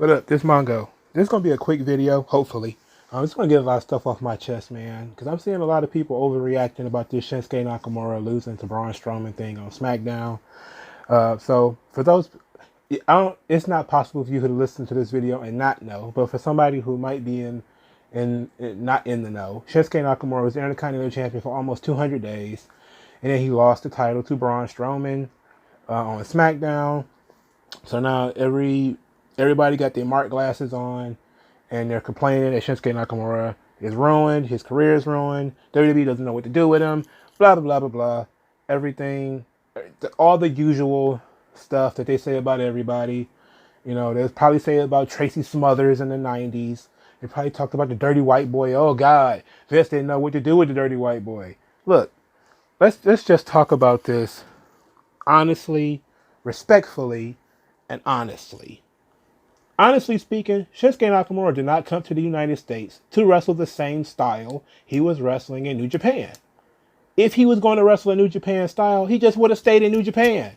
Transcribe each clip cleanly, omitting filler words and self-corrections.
What up? This Mongo. This is gonna be a quick video, hopefully. I'm just gonna get a lot of stuff off my chest, man, because I'm seeing a lot of people overreacting about this Shinsuke Nakamura losing to Braun Strowman thing on Smackdown. So for those, it's not possible for you to listen to this video and not know. But for somebody who might be not in the know, Shinsuke Nakamura was the Intercontinental Champion for almost 200 days, and then he lost the title to Braun Strowman on SmackDown. So now everybody got their Mark glasses on, and they're complaining that Shinsuke Nakamura is ruined, his career is ruined, WWE doesn't know what to do with him, blah, blah, blah, blah, blah. Everything, all the usual stuff that they say about everybody. You know, they'll probably say about Tracy Smothers in the 90s. They probably talked about the dirty white boy. Oh, God, Vince didn't know what to do with the dirty white boy. Look, let's just talk about this honestly, respectfully, and honestly. Honestly speaking, Shinsuke Nakamura did not come to the United States to wrestle the same style he was wrestling in New Japan. If he was going to wrestle in New Japan style, he just would have stayed in New Japan.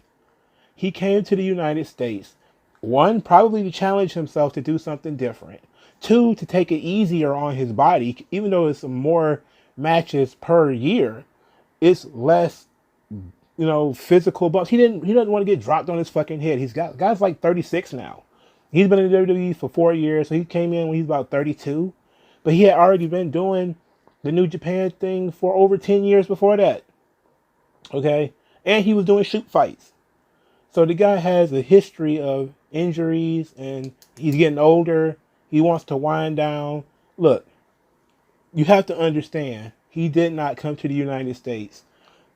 He came to the United States, one, probably to challenge himself to do something different. Two, to take it easier on his body, even though it's more matches per year, it's less, physical bumps. He doesn't want to get dropped on his fucking head. Guy's like 36 now. He's been in the WWE for 4 years, so he came in when he's about 32. But he had already been doing the New Japan thing for over 10 years before that. Okay? And he was doing shoot fights. So the guy has a history of injuries, and he's getting older. He wants to wind down. Look, you have to understand, he did not come to the United States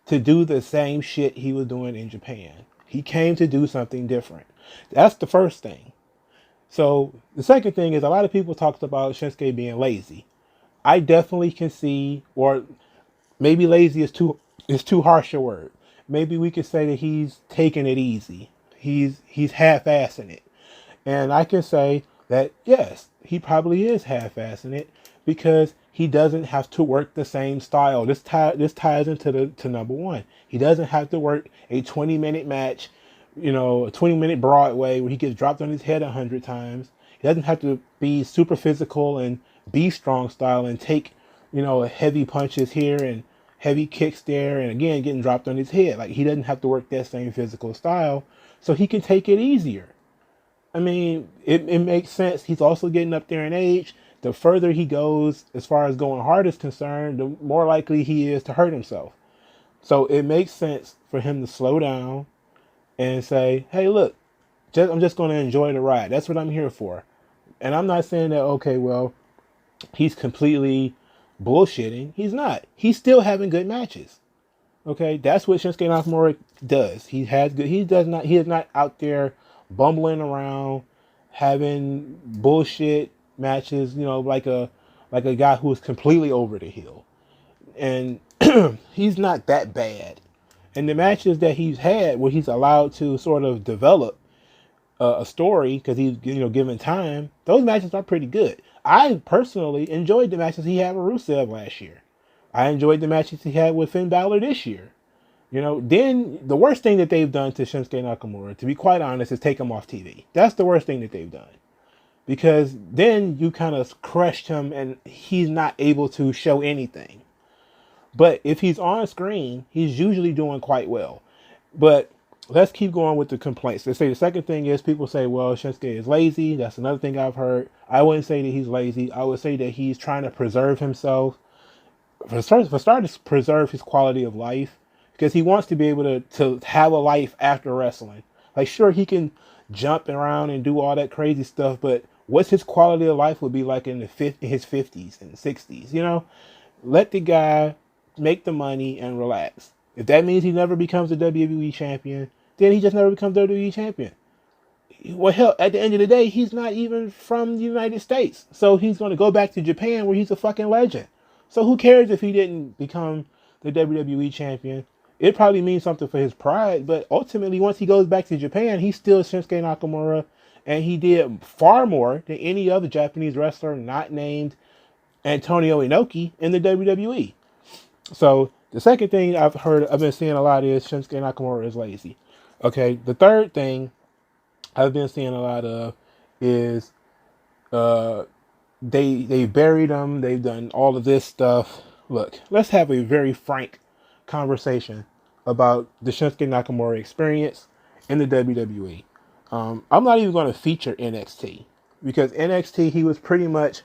to do the same shit he was doing in Japan. He came to do something different. That's the first thing. So the second thing is, a lot of people talked about Shinsuke being lazy. I definitely can see, or maybe lazy is too harsh a word. Maybe we could say that he's taking it easy. He's half-assing it. And I can say that, yes, he probably is half-assing it because he doesn't have to work the same style. This ties into number one. He doesn't have to work a 20-minute match, a 20-minute Broadway where he gets dropped on his head 100 times. He doesn't have to be super physical and be strong style and take, heavy punches here and heavy kicks there, and again, getting dropped on his head. Like, he doesn't have to work that same physical style, so he can take it easier. I mean, it makes sense. He's also getting up there in age. The further he goes, as far as going hard is concerned, the more likely he is to hurt himself. So it makes sense for him to slow down and say, hey, look, I'm just going to enjoy the ride. That's what I'm here for. And I'm not saying that, okay, well, he's completely bullshitting. He's not. He's still having good matches. Okay, that's what Shinsuke Nakamura does. He is not out there bumbling around having bullshit matches, like a guy who is completely over the hill. And he's not that bad. And the matches that he's had where he's allowed to sort of develop a story because he's given time, those matches are pretty good. I personally enjoyed the matches he had with Rusev last year. I enjoyed the matches he had with Finn Balor this year. Then the worst thing that they've done to Shinsuke Nakamura, to be quite honest, is take him off TV. That's the worst thing that they've done. Because then you kind of crushed him and he's not able to show anything. But if he's on screen, he's usually doing quite well. But let's keep going with the complaints. They say the second thing is, people say, well, Shinsuke is lazy. That's another thing I've heard. I wouldn't say that he's lazy. I would say that he's trying to preserve himself. For starters, preserve his quality of life. Because he wants to be able to have a life after wrestling. Like, sure, he can jump around and do all that crazy stuff, but what's his quality of life would be like in his 50s and 60s, Let the guy make the money and relax. If that means he never becomes a WWE champion, then he just never becomes WWE champion. Well, hell, at the end of the day, he's not even from the United States. So he's going to go back to Japan where he's a fucking legend. So who cares if he didn't become the WWE champion? It probably means something for his pride, but ultimately, once he goes back to Japan, he's still Shinsuke Nakamura, and he did far more than any other Japanese wrestler not named Antonio Inoki in the WWE. So the second thing I've been seeing a lot is Shinsuke Nakamura is lazy. Okay, the third thing I've been seeing a lot of is Uh, they buried him. They've done all of this stuff. Look, let's have a very frank conversation about the Shinsuke Nakamura experience in the WWE. I'm not even going to feature NXT because NXT he was pretty much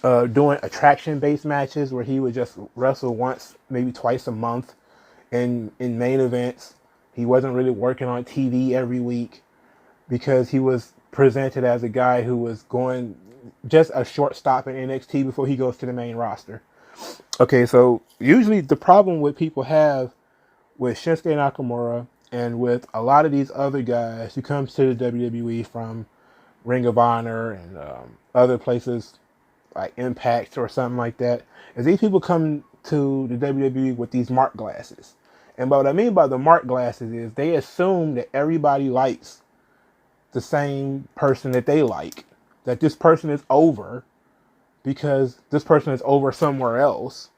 doing attraction-based matches where he would just wrestle once, maybe twice a month in main events. He wasn't really working on TV every week because he was presented as a guy who was going just a short stop in NXT before he goes to the main roster. Okay, so usually the problem with people have with Shinsuke Nakamura and with a lot of these other guys who comes to the WWE from Ring of Honor and other places like Impact or something like that, is these people come to the WWE with these mark glasses. And what I mean by the mark glasses is they assume that everybody likes the same person that they like, that this person is over because this person is over somewhere else.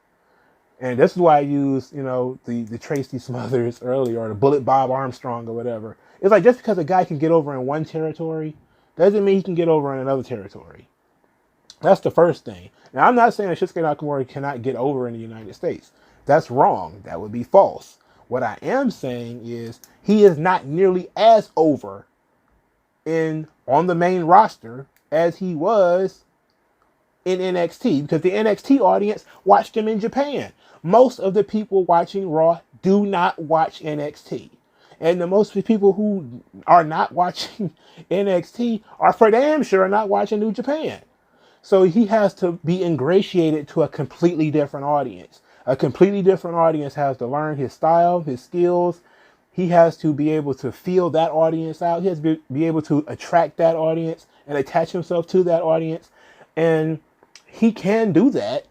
And this is why I use, the Tracy Smothers earlier or the Bullet Bob Armstrong or whatever. It's like just because a guy can get over in one territory doesn't mean he can get over in another territory. That's the first thing. Now, I'm not saying that Shinsuke Nakamura cannot get over in the United States. That's wrong. That would be false. What I am saying is he is not nearly as over on the main roster as he was in NXT because the NXT audience watched him in Japan. Most of the people watching Raw do not watch NXT. And the most people who are not watching NXT are for damn sure not watching New Japan. So he has to be ingratiated to a completely different audience. A completely different audience has to learn his style, his skills. He has to be able to feel that audience out. He has to be able to attract that audience and attach himself to that audience. And he can do that.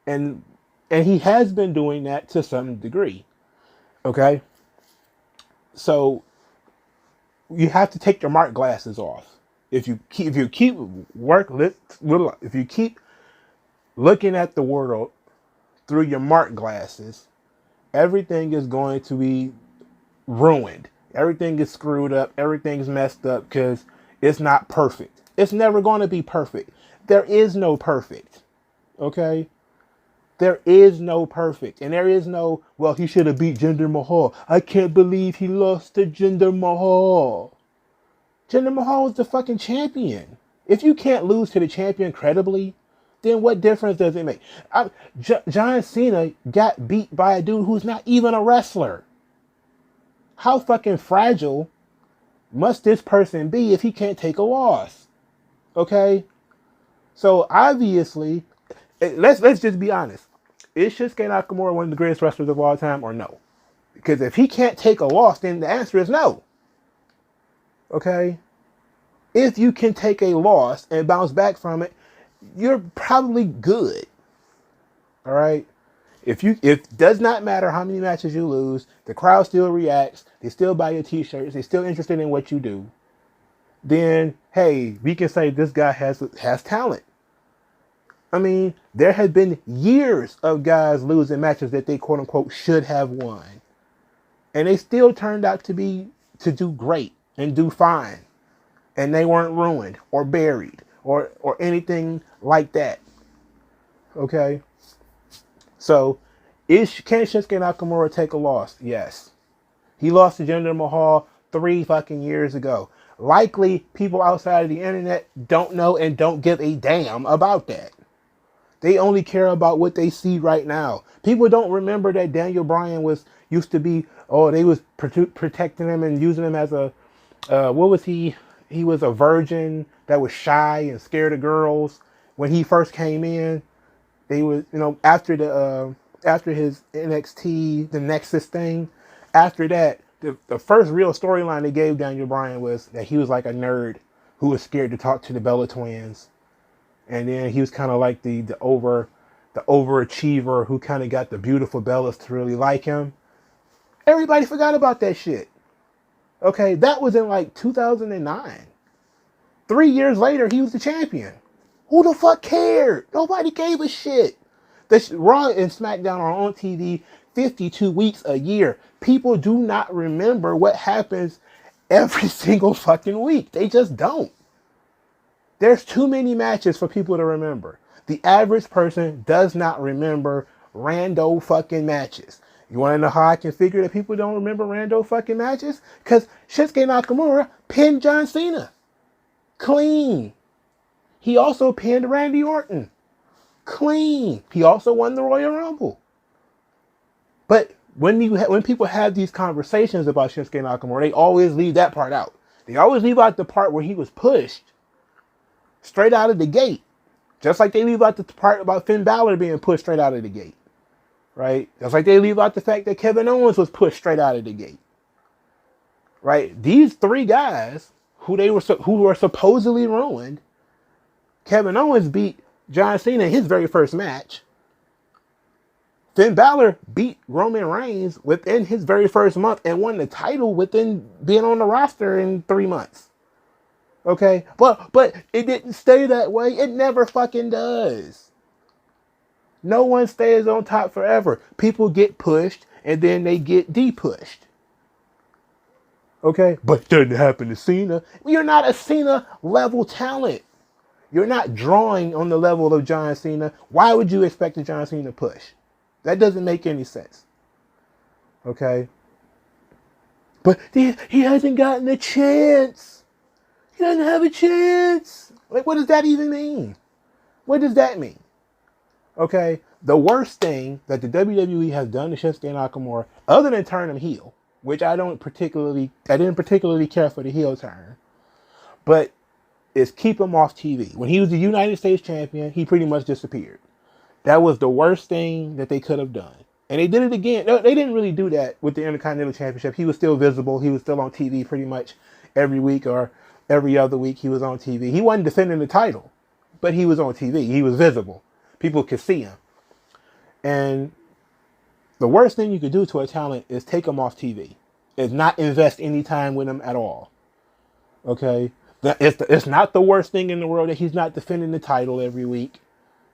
And he has been doing that to some degree. Okay? So you have to take your mark glasses off. If you keep looking at the world through your mark glasses, everything is going to be ruined. Everything is screwed up. Everything's messed up because it's not perfect. It's never going to be perfect. There is no perfect. Okay? There is no perfect. And there is no, well, he should have beat Jinder Mahal. I can't believe he lost to Jinder Mahal. Jinder Mahal was the fucking champion. If you can't lose to the champion credibly, then what difference does it make? John Cena got beat by a dude who's not even a wrestler. How fucking fragile must this person be if he can't take a loss? Okay? So obviously, let's just be honest. Is Shinsuke Nakamura one of the greatest wrestlers of all time or no? Because if he can't take a loss, then the answer is no. Okay? If you can take a loss and bounce back from it, you're probably good. All right? It does not matter how many matches you lose, the crowd still reacts, they still buy your t-shirts, they're still interested in what you do, then hey, we can say this guy has talent. I mean, there have been years of guys losing matches that they quote unquote should have won. And they still turned out to do great and do fine. And they weren't ruined or buried or anything like that. Okay? So, can Shinsuke Nakamura take a loss? Yes. He lost to Jinder Mahal 3 fucking years ago. Likely, people outside of the internet don't know and don't give a damn about that. They only care about what they see right now. People don't remember that Daniel Bryan used to be, they was protecting him and using him as a, what was he? He was a virgin that was shy and scared of girls. When he first came in, they was, after his NXT, the Nexus thing, after that, the first real storyline they gave Daniel Bryan was that he was like a nerd who was scared to talk to the Bella Twins. And then he was kind of like the overachiever who kind of got the beautiful Bellas to really like him. Everybody forgot about that shit. Okay, that was in like 2009. 3 years later, he was the champion. Who the fuck cared? Nobody gave a shit. Raw and Smackdown are on TV 52 weeks a year. People do not remember what happens every single fucking week. They just don't. There's too many matches for people to remember. The average person does not remember rando fucking matches. You want to know how I can figure that people don't remember rando fucking matches? Because Shinsuke Nakamura pinned John Cena. Clean. He also pinned Randy Orton. Clean. He also won the Royal Rumble. But when people have these conversations about Shinsuke Nakamura, they always leave that part out. They always leave out the part where he was pushed straight out of the gate. Just like they leave out the part about Finn Balor being pushed straight out of the gate. Right? Just like they leave out the fact that Kevin Owens was pushed straight out of the gate. Right? These three guys who were supposedly ruined, Kevin Owens beat John Cena in his very first match. Finn Balor beat Roman Reigns within his very first month and won the title within being on the roster in 3 months. Okay? But it didn't stay that way. It never fucking does. No one stays on top forever. People get pushed and then they get de-pushed. Okay? But it doesn't happen to Cena. You're not a Cena level talent. You're not drawing on the level of John Cena. Why would you expect a John Cena push? That doesn't make any sense. Okay? But he hasn't gotten a chance. He doesn't have a chance. Like, what does that even mean? What does that mean? Okay? The worst thing that the WWE has done to Shinsuke Nakamura, other than turn him heel, which I didn't particularly care for the heel turn, but is keep him off TV. When he was the United States champion, he pretty much disappeared. That was the worst thing that they could have done. And they did it again. No, they didn't really do that with the Intercontinental Championship. He was still visible. He was still on TV pretty much every week or every other week he was on TV. He wasn't defending the title, but he was on TV. He was visible. People could see him. And the worst thing you could do to a talent is take him off TV. Is not invest any time with him at all. Okay? It's not the worst thing in the world that he's not defending the title every week.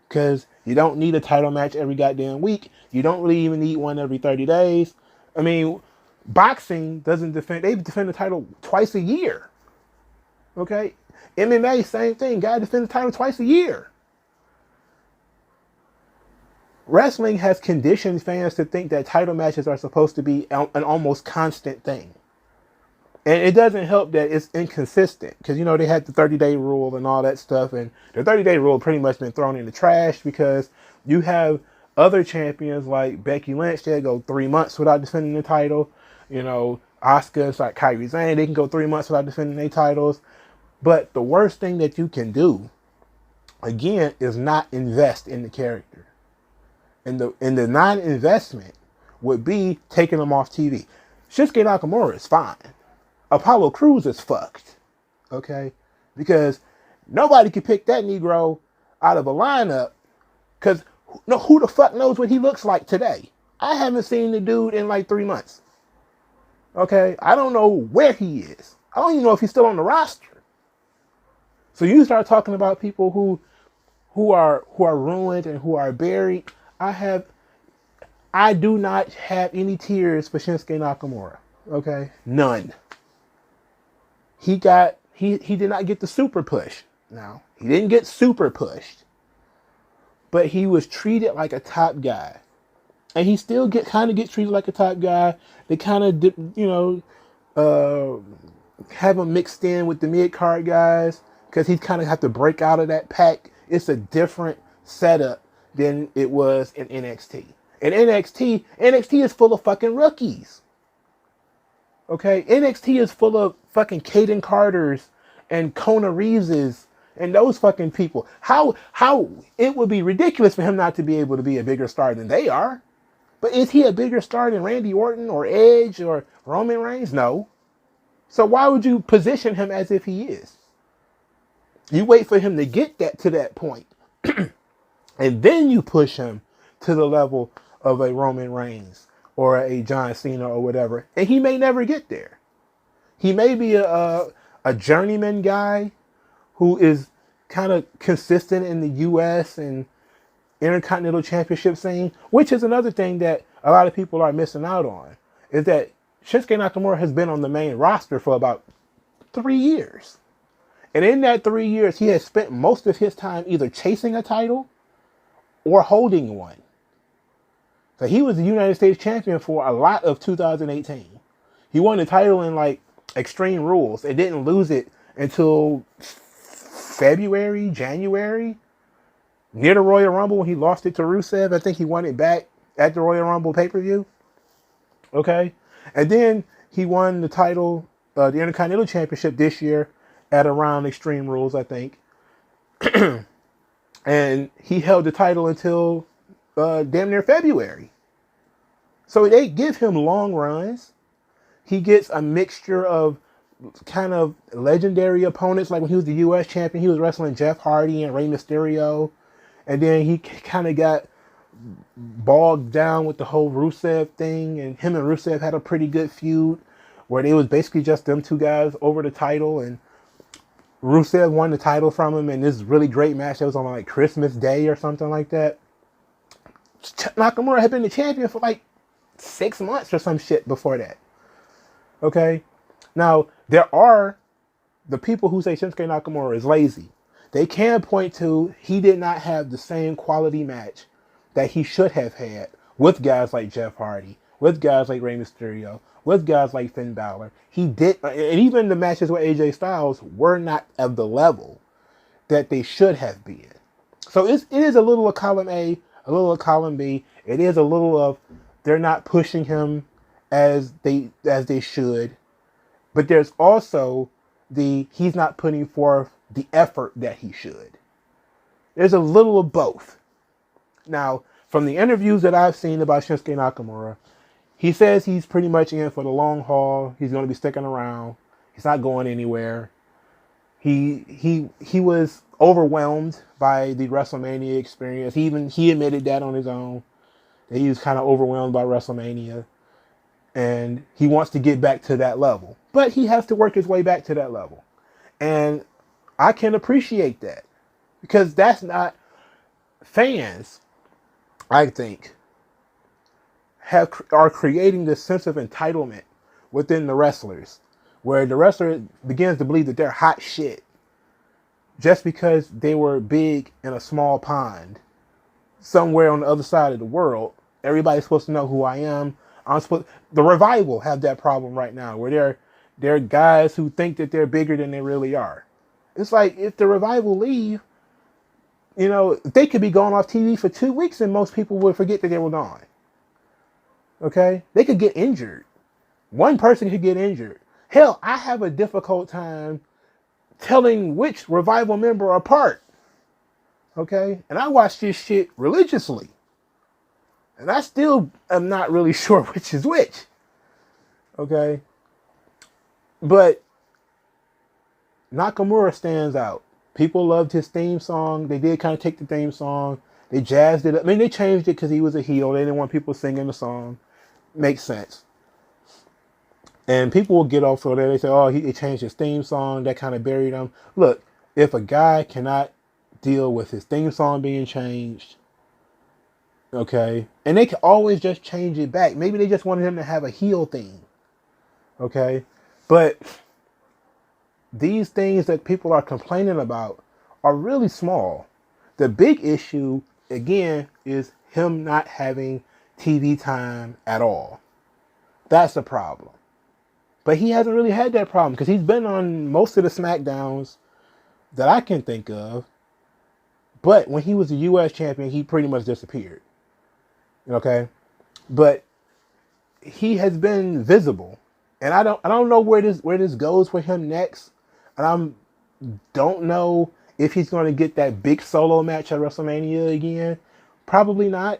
Because you don't need a title match every goddamn week. You don't really even need one every 30 days. I mean, boxing doesn't defend. They defend the title twice a year. Okay? MMA, same thing. Gotta defend the title twice a year. Wrestling has conditioned fans to think that title matches are supposed to be an almost constant thing. And it doesn't help that it's inconsistent. Because, you know, they had the 30-day rule and all that stuff. And the 30-day rule pretty much been thrown in the trash because you have other champions like Becky Lynch that go 3 months without defending the title. You know, Asuka, like Kairi Sane, they can go 3 months without defending their titles. But the worst thing that you can do, again, is not invest in the character. And the non-investment would be taking them off TV. Shinsuke Nakamura is fine. Apollo Crews is fucked, okay? Because nobody can pick that Negro out of a lineup because who the fuck knows what he looks like today? I haven't seen the dude in like 3 months, okay? I don't know where he is. I don't even know if he's still on the roster. So you start talking about people who are ruined and who are buried. I do not have any tears for Shinsuke Nakamura, okay? None. He did not get the super push. Now, he didn't get super pushed, but he was treated like a top guy. And he still kind of gets treated like a top guy. They kind of, have him mixed in with the mid-card guys because he kind of have to break out of that pack. It's a different setup than it was in NXT. In NXT is full of fucking rookies. Okay, NXT is full of fucking Caden Carters and Kona Reeveses and those fucking people. How it would be ridiculous for him not to be able to be a bigger star than they are. But is he a bigger star than Randy Orton or Edge or Roman Reigns? No. So why would you position him as if he is? You wait for him to get to that point. And then you push him to the level of a Roman Reigns or a John Cena or whatever. And he may never get there. He may be a journeyman guy who is kind of consistent in the U.S. and Intercontinental Championship scene, which is another thing that a lot of people are missing out on, is that Shinsuke Nakamura has been on the main roster for about 3 years. And in that 3 years, he has spent most of his time either chasing a title or holding one. So he was the United States champion for a lot of 2018. He won the title in like Extreme Rules and didn't lose it until February, January, near the Royal Rumble when he lost it to Rusev. I think he won it back at the Royal Rumble pay-per-view. Okay. And then he won the title, the Intercontinental Championship this year at around Extreme Rules, I think. And he held the title until damn near February. So they give him long runs. He gets a mixture of kind of legendary opponents. Like when he was the U.S. champion, he was wrestling Jeff Hardy and Rey Mysterio. And then he kind of got bogged down with the whole Rusev thing. And him and Rusev had a pretty good feud where it was basically just them two guys over the title. And Rusev won the title from him in this really great match that was on like Christmas Day or something like that. Nakamura had been the champion for like 6 months or some shit before that. Okay? Now, there are the people who say Shinsuke Nakamura is lazy. They can point to he did not have the same quality match that he should have had with guys like Jeff Hardy, with guys like Rey Mysterio, with guys like Finn Balor. He did, and even the matches with AJ Styles were not of the level that they should have been. So it is a little of column A, a little of column B. It is a little of they're not pushing him as they should. But there's also he's not putting forth the effort that he should. There's a little of both. Now, from the interviews that I've seen about Shinsuke Nakamura, he says he's pretty much in for the long haul. He's going to be sticking around. He's not going anywhere. He was overwhelmed by the WrestleMania experience. He admitted that on his own, that he was kind of overwhelmed by WrestleMania. And he wants to get back to that level. But he has to work his way back to that level. And I can appreciate that. Because that's not... Fans, I think, are creating this sense of entitlement within the wrestlers. Where the wrestler begins to believe that they're hot shit. Just because they were big in a small pond. Somewhere on the other side of the world. Everybody's supposed to know who I am. The Revival have that problem right now, where they're guys who think that they're bigger than they really are. It's like, if the Revival leave, they could be gone off TV for 2 weeks and most people would forget that they were gone. Okay? They could get injured. One person could get injured. Hell, I have a difficult time telling which Revival member apart. Okay? And I watch this shit religiously. And I still am not really sure which is which. Okay? But Nakamura stands out. People loved his theme song. They did kind of take the theme song. They jazzed it up. I mean, they changed it because he was a heel. They didn't want people singing the song. Makes sense. And people will get off for that. They say, oh, he changed his theme song. That kind of buried him. Look, if a guy cannot deal with his theme song being changed, okay, and they can always just change it back. Maybe they just wanted him to have a heel theme. Okay, but these things that people are complaining about are really small. The big issue, again, is him not having TV time at all. That's the problem. But he hasn't really had that problem because he's been on most of the Smackdowns that I can think of. But when he was the U.S. champion, he pretty much disappeared. Okay, but he has been visible, and I don't know where this goes for him next, and I don't know if he's going to get that big solo match at WrestleMania again. Probably not.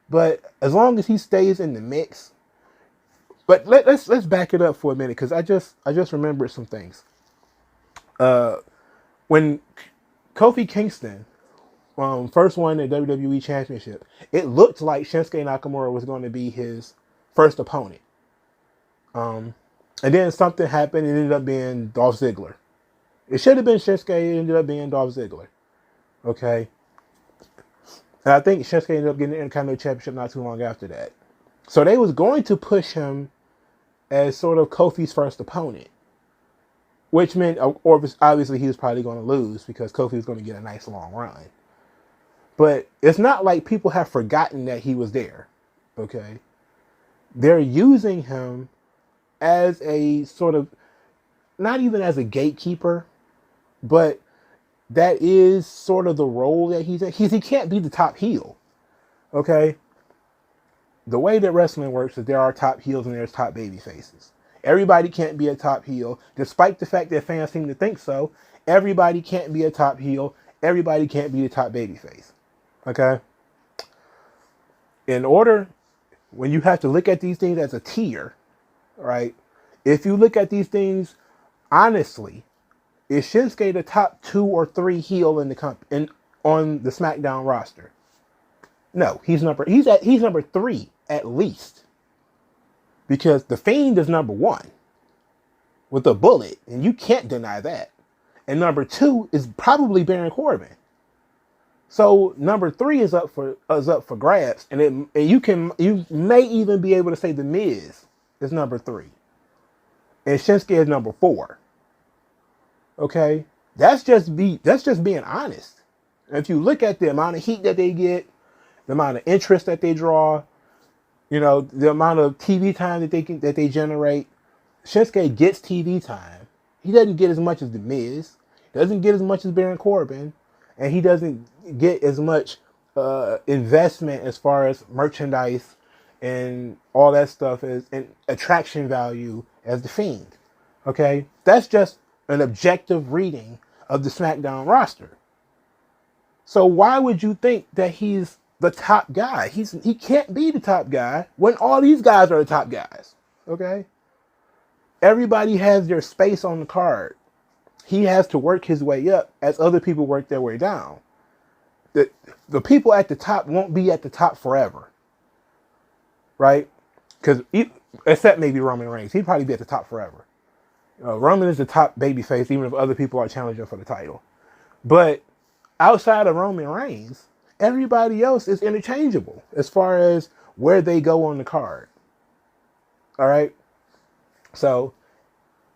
But as long as he stays in the mix. But let's back it up for a minute because I just remembered some things. When Kofi Kingston first won the WWE Championship, it looked like Shinsuke Nakamura was going to be his first opponent. And then something happened. It ended up being Dolph Ziggler. It should have been Shinsuke. It ended up being Dolph Ziggler. Okay. And I think Shinsuke ended up getting the Intercontinental Championship not too long after that. So they was going to push him as sort of Kofi's first opponent. which meant, or obviously he was probably going to lose because Kofi was going to get a nice long run. But it's not like people have forgotten that he was there, okay? They're using him as a sort of, not even as a gatekeeper, but that is sort of the role that he's in. He can't be the top heel, okay? The way that wrestling works is there are top heels and there's top baby faces. Everybody can't be a top heel, despite the fact that fans seem to think so. Everybody can't be a top heel. Everybody can't be the top baby face, okay? In order, when you have to look at these things as a tier, right? If you look at these things honestly, is Shinsuke the top 2 or 3 heel in the on the SmackDown roster? No, he's number 3 at least. Because The Fiend is number 1 with a bullet, and you can't deny that. And number 2 is probably Baron Corbin. So number 3 is up for grabs, and you may even be able to say The Miz is number 3, and Shinsuke is number 4. Okay, that's just being honest. And if you look at the amount of heat that they get, the amount of interest that they draw, you know, the amount of TV time that they generate, Shinsuke gets TV time. He doesn't get as much as The Miz, doesn't get as much as Baron Corbin, and he doesn't get as much investment as far as merchandise and all that stuff and attraction value as The Fiend. Okay, that's just an objective reading of the SmackDown roster. So why would you think that he's the top guy? He can't be the top guy when all these guys are the top guys. Okay? Everybody has their space on the card. He has to work his way up as other people work their way down. The people at the top won't be at the top forever. Right? Because except maybe Roman Reigns. He'd probably be at the top forever. Roman is the top babyface, even if other people are challenging for the title. But outside of Roman Reigns, everybody else is interchangeable as far as where they go on the card. All right? So,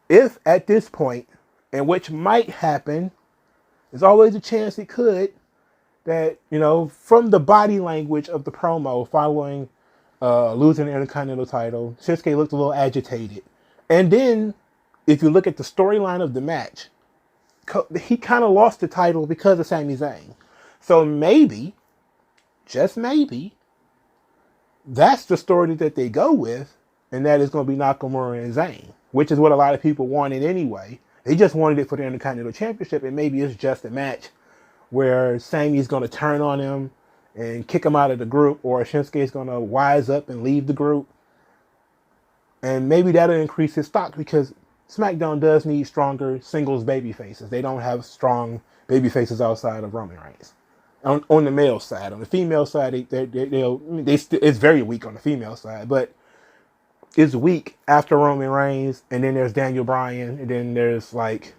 if at this point, and which might happen, there's always a chance it could, that, you know, from the body language of the promo following losing the Intercontinental title, Shinsuke looked a little agitated. And then, if you look at the storyline of the match, he kind of lost the title because of Sami Zayn. So maybe, just maybe, that's the story that they go with, and that is going to be Nakamura and Zayn, which is what a lot of people wanted anyway. They just wanted it for the Intercontinental Championship, and maybe it's just a match where Sami's going to turn on him and kick him out of the group, or Shinsuke is going to wise up and leave the group. And maybe that'll increase his stock because SmackDown does need stronger singles baby faces. They don't have strong baby faces outside of Roman Reigns. On the male side. On the female side, it's very weak on the female side, but it's weak after Roman Reigns, and then there's Daniel Bryan, and then there's, like,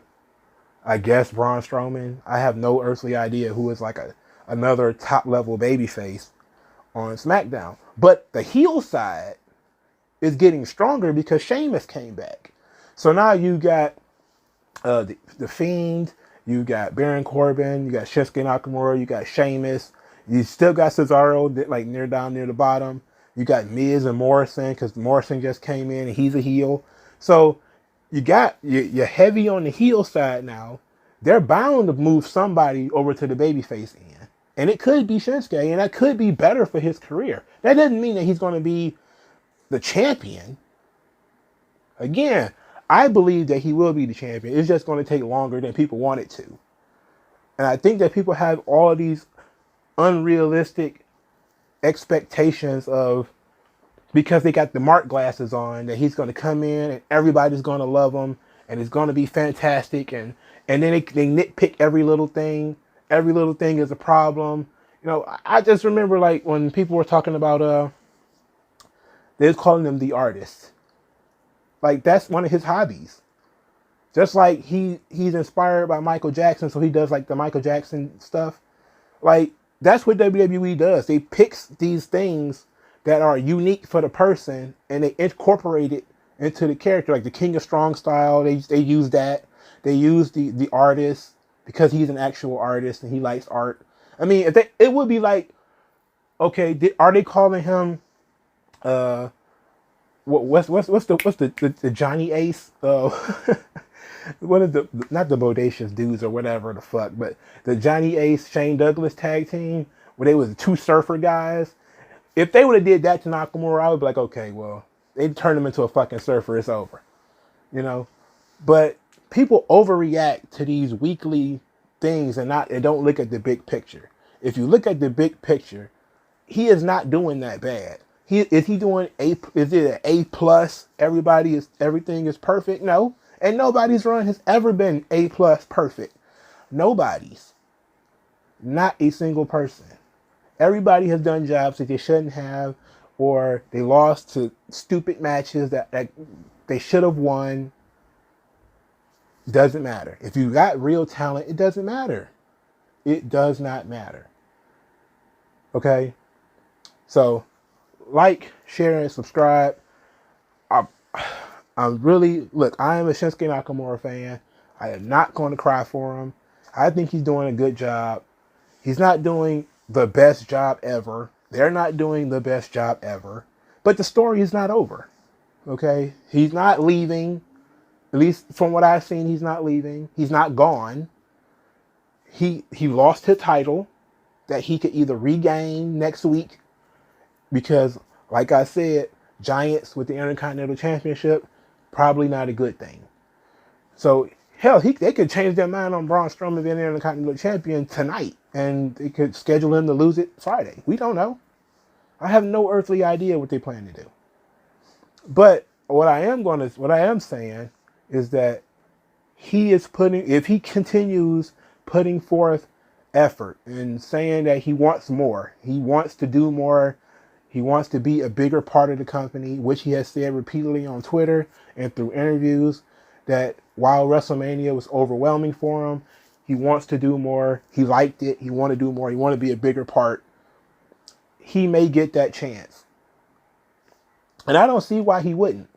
I guess Braun Strowman. I have no earthly idea who is like another top-level babyface on SmackDown. But the heel side is getting stronger because Sheamus came back. So now you got the Fiend, you got Baron Corbin, you got Shinsuke Nakamura, you got Sheamus, you still got Cesaro like down near the bottom. You got Miz and Morrison because Morrison just came in and he's a heel. So you're heavy on the heel side now. They're bound to move somebody over to the babyface end. And it could be Shinsuke, and that could be better for his career. That doesn't mean that he's going to be the champion. Again, I believe that he will be the champion. It's just going to take longer than people want it to. And I think that people have all of these unrealistic expectations of, because they got the Mark glasses on, that he's going to come in and everybody's going to love him and it's going to be fantastic. And then they nitpick every little thing. Every little thing is a problem. You know, I just remember like when people were talking about, they was calling him the artist. Like, that's one of his hobbies. Just like he's inspired by Michael Jackson, so he does like the Michael Jackson stuff. Like, that's what WWE does. They pick these things that are unique for the person and they incorporate it into the character. Like the King of Strong style, they use that. they use the artist because he's an actual artist and he likes art. I mean, if they, it would be like, okay, are they calling him what's the Johnny Ace? What is the, not the Bodacious Dudes or whatever the fuck, but the Johnny Ace Shane Douglas tag team where they was two surfer guys. If they would have did that to Nakamura, I would be like, okay, well, they turned him into a fucking surfer. It's over, you know. But people overreact to these weekly things and don't look at the big picture. If you look at the big picture, he is not doing that bad. Is he doing is it an A plus? Everything is perfect? No. And nobody's run has ever been A plus perfect. Nobody's. Not a single person. Everybody has done jobs that they shouldn't have, or they lost to stupid matches that they should have won. Doesn't matter. If you got real talent, it doesn't matter. It does not matter. Okay? So, like, share, and subscribe. I'm really, look, I am a Shinsuke Nakamura fan. I am not going to cry for him. I think he's doing a good job. He's not doing the best job ever. They're not doing the best job ever. But the story is not over. Okay? He's not leaving. At least from what I've seen, he's not leaving. He's not gone. He lost his title that he could either regain next week because, like I said, Giants with the Intercontinental Championship, probably not a good thing. So, hell, they could change their mind on Braun Strowman being the Intercontinental Champion tonight, and they could schedule him to lose it Friday. We don't know. I have no earthly idea what they plan to do. But what I am saying is that if he continues putting forth effort and saying that he wants more, he wants to do more, he wants to be a bigger part of the company, which he has said repeatedly on Twitter and through interviews, that while WrestleMania was overwhelming for him, he wants to do more. He liked it. He want to do more. He want to be a bigger part. He may get that chance. And I don't see why he wouldn't.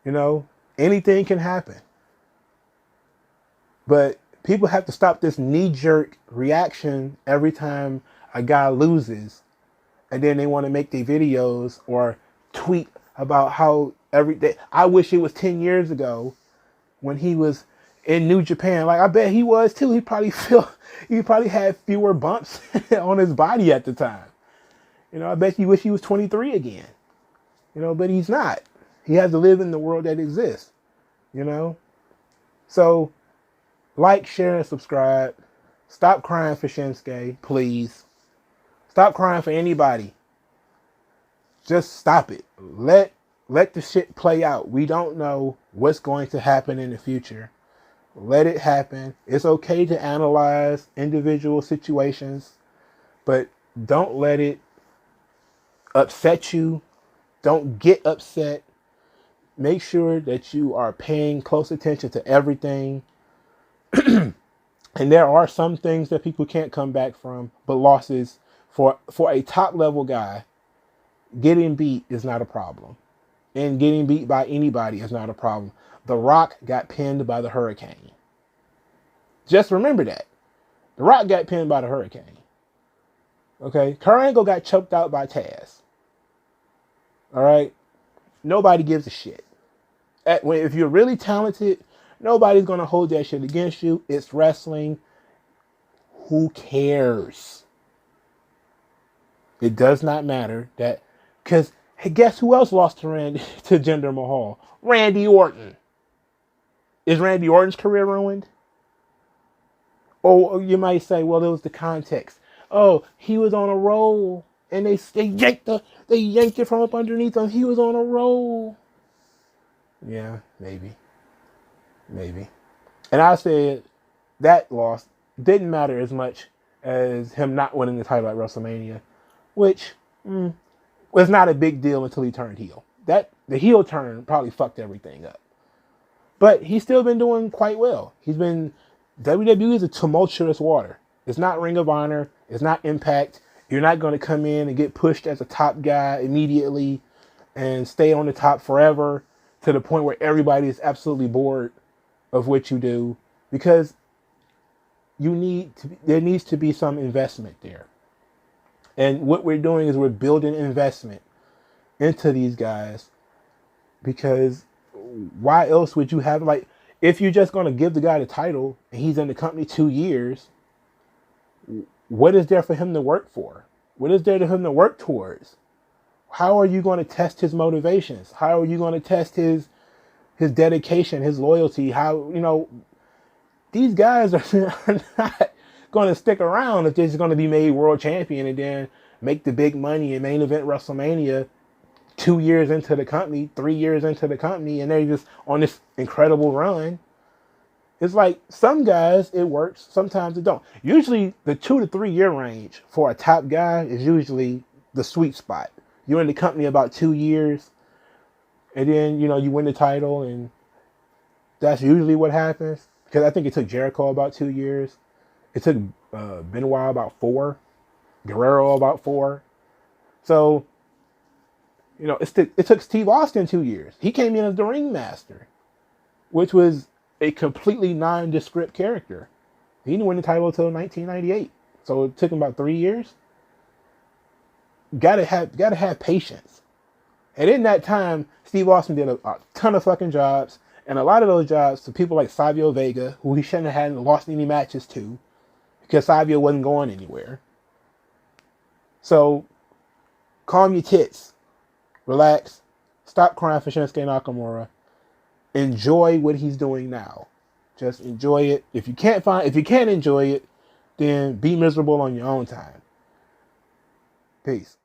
You know, anything can happen. But people have to stop this knee-jerk reaction every time a guy loses. And then they want to make their videos or tweet about how every day. I wish it was 10 years ago when he was in New Japan. Like, I bet he was too. He probably had fewer bumps on his body at the time. You know, I bet you wish he was 23 again. You know, but he's not. He has to live in the world that exists. You know? So, like, share, and subscribe. Stop crying for Shinsuke, please. Stop crying for anybody. Just stop it. Let the shit play out. We don't know what's going to happen in the future. Let it happen. It's okay to analyze individual situations, but don't let it upset you. Don't get upset. Make sure that you are paying close attention to everything. And there are some things that people can't come back from, but losses for a top level guy, getting beat is not a problem. And getting beat by anybody is not a problem. The Rock got pinned by the Hurricane. Just remember that. The Rock got pinned by the Hurricane. Okay? Kurt Angle got choked out by Taz. Alright? Nobody gives a shit. If you're really talented, nobody's going to hold that shit against you. It's wrestling. Who cares? It does not matter that, because hey, guess who else lost to Jinder Mahal? Randy Orton. Is Randy Orton's career ruined? Oh, you might say, well, it was the context. Oh, he was on a roll and they yanked it from up underneath him. He was on a roll. Yeah, maybe. And I said that loss didn't matter as much as him not winning the title at WrestleMania, which was not a big deal until he turned heel. The heel turn probably fucked everything up. But he's still been doing quite well. WWE is a tumultuous water. It's not Ring of Honor. It's not Impact. You're not going to come in and get pushed as a top guy immediately and stay on the top forever to the point where everybody is absolutely bored. of what you do, because there needs to be some investment there. And what we're doing is we're building investment into these guys, because why else would you have, like, if you're just going to give the guy the title and he's in the company 2 years, what is there for him to work for? What is there for him to work towards? How are you going to test his motivations? How are you going to test his dedication, his loyalty? How, these guys are not going to stick around if they're just going to be made world champion and then make the big money and main event WrestleMania 2 years into the company, 3 years into the company, and they're just on this incredible run. It's like, some guys it works, sometimes it don't. Usually the 2 to 3 year range for a top guy is usually the sweet spot. You're in the company about 2 years, and then, you win the title, and that's usually what happens. Because I think it took Jericho about 2 years. It took Benoit about 4. Guerrero about 4. So, it took Steve Austin 2 years. He came in as the ringmaster, which was a completely nondescript character. He didn't win the title until 1998. So it took him about 3 years. Gotta have patience. And in that time, Steve Austin did a ton of fucking jobs. And a lot of those jobs to people like Savio Vega, who he shouldn't have had lost any matches to, because Savio wasn't going anywhere. So, calm your tits. Relax. Stop crying for Shinsuke Nakamura. Enjoy what he's doing now. Just enjoy it. If you can't enjoy it, then be miserable on your own time. Peace.